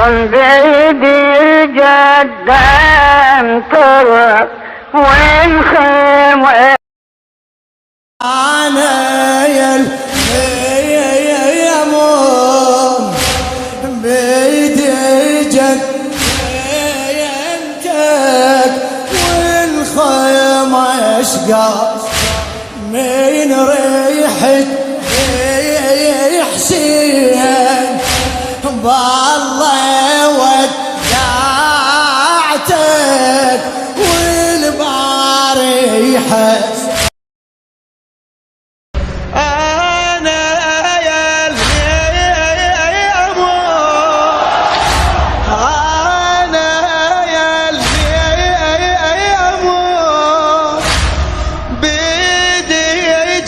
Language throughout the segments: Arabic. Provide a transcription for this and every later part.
بيدي جدا ترى وين خيمة أنا يا مون بيدي جد ينتك والخيمة اشقاص من ريحة حسين بالله ودعتك والباري يحس أنا يا مون أنا يا مون بدي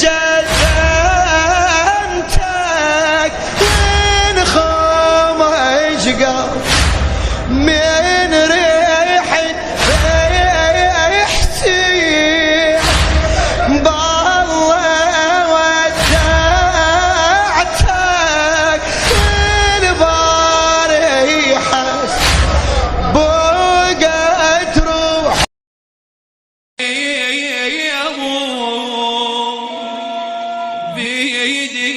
جدنتك من خمجقة من ريحة حسين بالله ودعتك والباري يحس بقت روح يا بيدي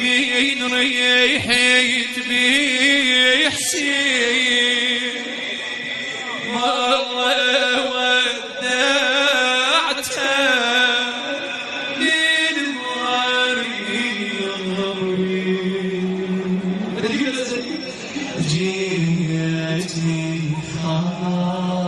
من ريحة بحسين والله ودعتك جيتني خلاص